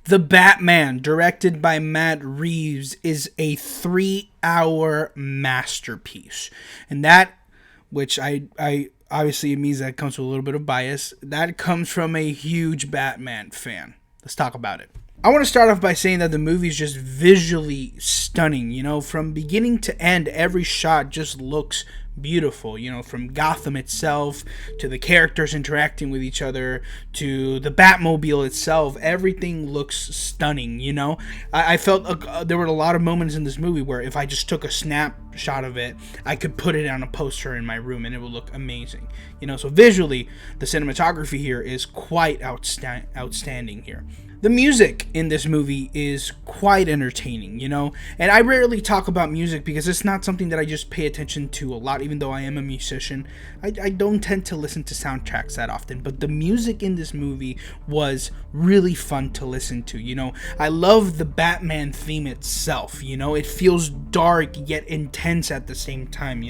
The Batman, directed by Matt Reeves, is a 3-hour masterpiece. And that, which I obviously it means that comes with a little bit of bias, that comes from a huge Batman fan. Let's talk about it. I want to start off by saying that the movie is just visually stunning. From beginning to end, every shot just looks beautiful. From Gotham itself to the characters interacting with each other to the Batmobile itself, everything looks stunning. I felt there were a lot of moments in this movie where if I just took a snapshot of it, I could put it on a poster in my room and it would look amazing. So visually, the cinematography here is quite outstanding here. The music in this movie is quite entertaining, and I rarely talk about music because it's not something that I just pay attention to a lot, even though I am a musician. I don't tend to listen to soundtracks that often, but the music in this movie was really fun to listen to, I love the Batman theme itself, it feels dark yet intense at the same time,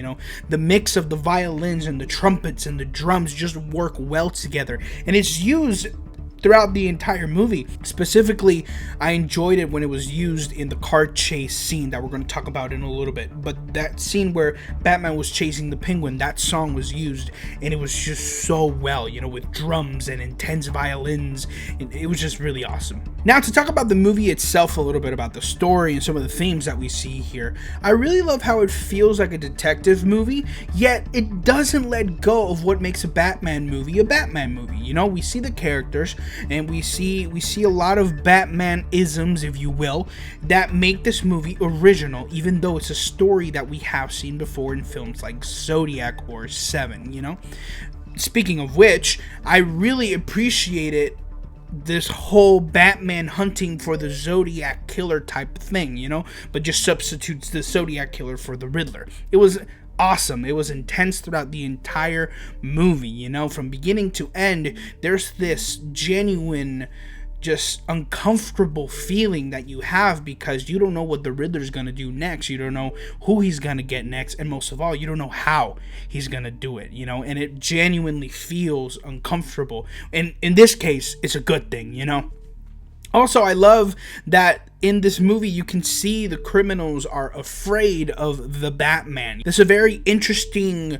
the mix of the violins and the trumpets and the drums just work well together, and it's used throughout the entire movie. Specifically, I enjoyed it when it was used in the car chase scene that we're going to talk about in a little bit. But that scene where Batman was chasing the Penguin, that song was used, and it was just so well, with drums and intense violins. It was just really awesome. Now, to talk about the movie itself a little bit, about the story and some of the themes that we see here, I really love how it feels like a detective movie, yet it doesn't let go of what makes a Batman movie a Batman movie. We see the characters, and we see a lot of Batman isms, if you will, that make this movie original, even though it's a story that we have seen before in films like Zodiac or Seven. Speaking of which, I really appreciated this whole Batman hunting for the Zodiac killer type thing, but just substitutes the Zodiac killer for the Riddler. It was awesome. It was intense throughout the entire movie, from beginning to end. There's this genuine, just uncomfortable feeling that you have because you don't know what the Riddler's gonna do next. You don't know who he's gonna get next, and most of all, you don't know how he's gonna do it, and it genuinely feels uncomfortable. And in this case, it's a good thing, Also, I love that in this movie, you can see the criminals are afraid of the Batman. There's a very interesting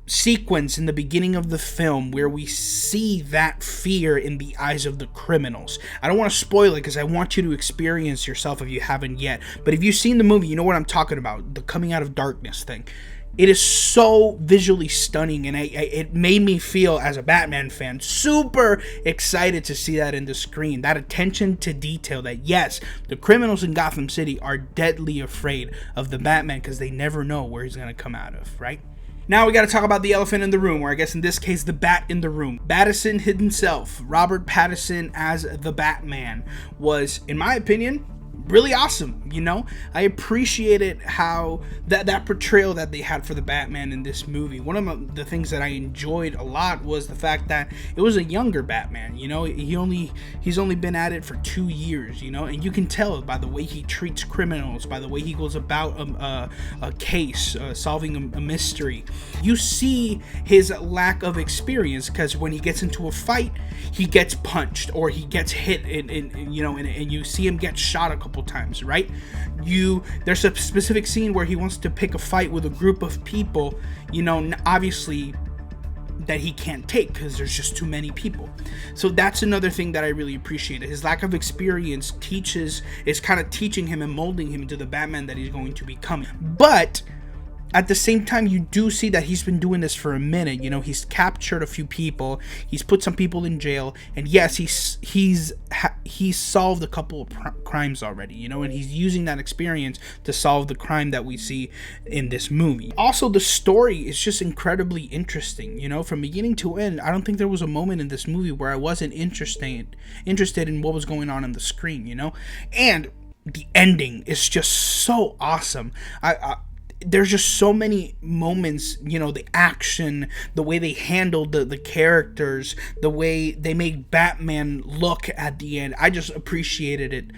sequence in the beginning of the film where we see that fear in the eyes of the criminals. I don't want to spoil it because I want you to experience yourself if you haven't yet. But if you've seen the movie, you know what I'm talking about, the coming out of darkness thing. It is so visually stunning, and it made me feel, as a Batman fan, super excited to see that in the screen. That attention to detail, that yes, the criminals in Gotham City are deadly afraid of the Batman because they never know where he's going to come out of, right? Now we got to talk about the elephant in the room, or I guess in this case, the bat in the room. Pattinson himself, Robert Pattinson as the Batman, was, in my opinion, really awesome. I appreciated how that portrayal that they had for the Batman in this movie. One of the things that I enjoyed a lot was the fact that it was a younger Batman. He's only been at it for 2 years, and you can tell by the way he treats criminals, by the way he goes about a case, solving a mystery. You see his lack of experience because when he gets into a fight, he gets punched or he gets hit, and you see him get shot a couple times, right? There's a specific scene where he wants to pick a fight with a group of people, obviously that he can't take because there's just too many people. So that's another thing that I really appreciated. His lack of experience is kind of teaching him and molding him into the Batman that he's going to become. But at the same time, you do see that he's been doing this for a minute. He's captured a few people, he's put some people in jail, and yes, he's solved a couple of crimes already, and he's using that experience to solve the crime that we see in this movie. Also, the story is just incredibly interesting, from beginning to end. I don't think there was a moment in this movie where I wasn't interested in what was going on the screen, and the ending is just so awesome. There's just so many moments, the action, the way they handled the characters, the way they made Batman look at the end. I just appreciated it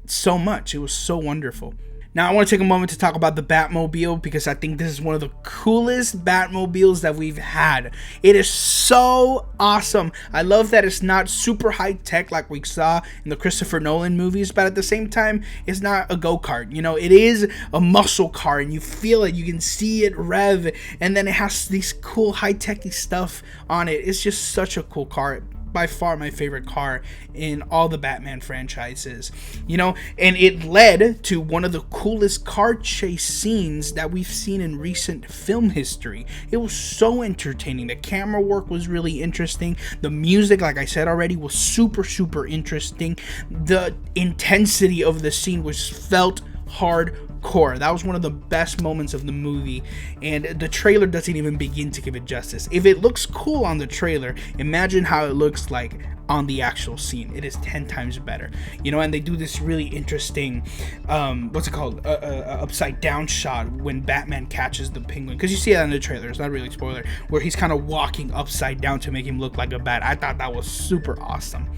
so much. It was so wonderful. Now, I want to take a moment to talk about the Batmobile because I think this is one of the coolest Batmobiles that we've had. It is so awesome. I love that it's not super high tech like we saw in the Christopher Nolan movies, but at the same time, it's not a go-kart. You know, it is a muscle car, and you feel it. You can see it rev, and then it has these cool high-techy stuff on it. It's just such a cool car. By far my favorite car in all the Batman franchises, you know, and it led to one of the coolest car chase scenes that we've seen in recent film history. It was so entertaining. The camera work was really interesting. The music, like I said already, was super interesting. The intensity of the scene was felt hardcore. That was one of the best moments of the movie, and the trailer doesn't even begin to give it justice. If it looks cool on the trailer, imagine how it looks like on the actual scene. It is 10 times better, you know. And they do this really interesting what's it called, upside down shot when Batman catches the Penguin, because you see that in the trailer. It's not really a spoiler, where he's kind of walking upside down to make him look like a bat. I thought that was super awesome.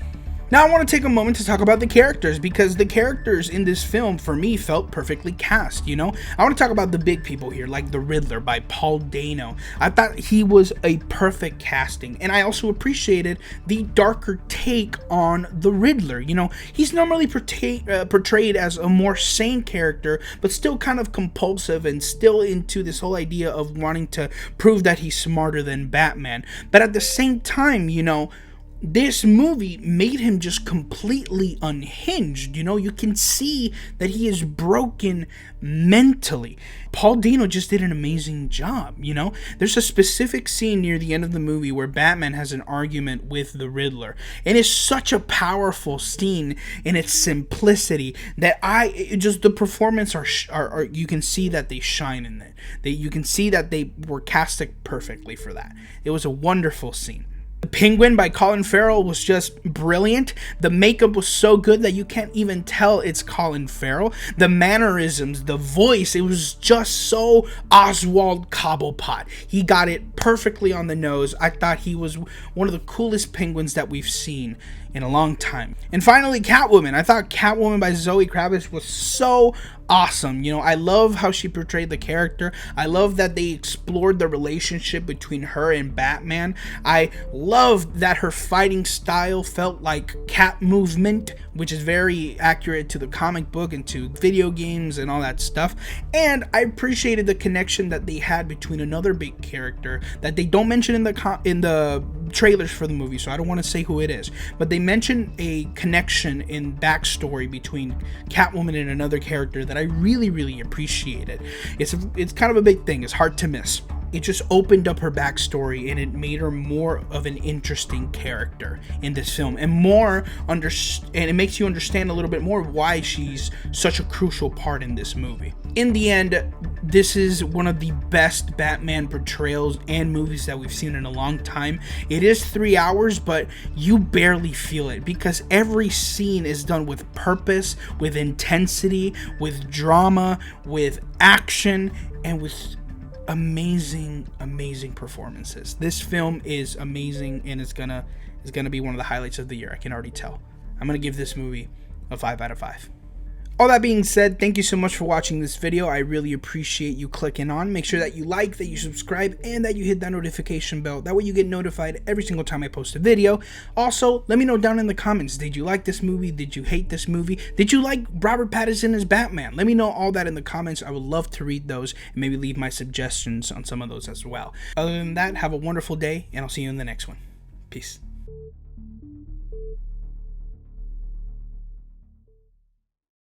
Now I want to take a moment to talk about the characters, because the characters in this film, for me, felt perfectly cast, you know? I want to talk about the big people here, like the Riddler by Paul Dano. I thought he was a perfect casting, and I also appreciated the darker take on the Riddler. You know, he's normally portrayed as a more sane character, but still kind of compulsive and still into this whole idea of wanting to prove that he's smarter than Batman. But at the same time, you know, this movie made him just completely unhinged. You know, you can see that he is broken mentally. Paul Dano just did an amazing job, you know? There's a specific scene near the end of the movie where Batman has an argument with the Riddler. And it's such a powerful scene in its simplicity that the performance are you can see that they shine in it. You can see that they were casted perfectly for that. It was a wonderful scene. The Penguin by Colin Farrell was just brilliant. The makeup was so good that you can't even tell it's Colin Farrell. The mannerisms, the voice, it was just so Oswald Cobblepot. He got it perfectly on the nose. I thought he was one of the coolest Penguins that we've seen in a long time. And finally, Catwoman. I thought Catwoman by Zoe Kravitz was so awesome. You know, I love how she portrayed the character. I love that they explored the relationship between her and Batman. I love that her fighting style felt like cat movement, which is very accurate to the comic book and to video games and all that stuff. And I appreciated the connection that they had between another big character that they don't mention in the trailers for the movie, so I don't want to say who it is, but they mention a connection in backstory between Catwoman and another character that I really appreciated. It's kind of a big thing. It's hard to miss. It just opened up her backstory, and it made her more of an interesting character in this film, and it makes you understand a little bit more why she's such a crucial part in this movie. In the end, this is one of the best Batman portrayals and movies that we've seen in a long time. It is 3 hours, but you barely feel it because every scene is done with purpose, with intensity, with drama, with action, and with amazing performances. This film is amazing, and it's gonna be one of the highlights of the year. I can already tell. I'm gonna give this movie a 5 out of 5. All that being said, thank you so much for watching this video. I really appreciate you clicking on. Make sure that you like, that you subscribe, and that you hit that notification bell. That way you get notified every single time I post a video. Also, let me know down in the comments, did you like this movie? Did you hate this movie? Did you like Robert Pattinson as Batman? Let me know all that in the comments. I would love to read those and maybe leave my suggestions on some of those as well. Other than that, have a wonderful day, and I'll see you in the next one. Peace.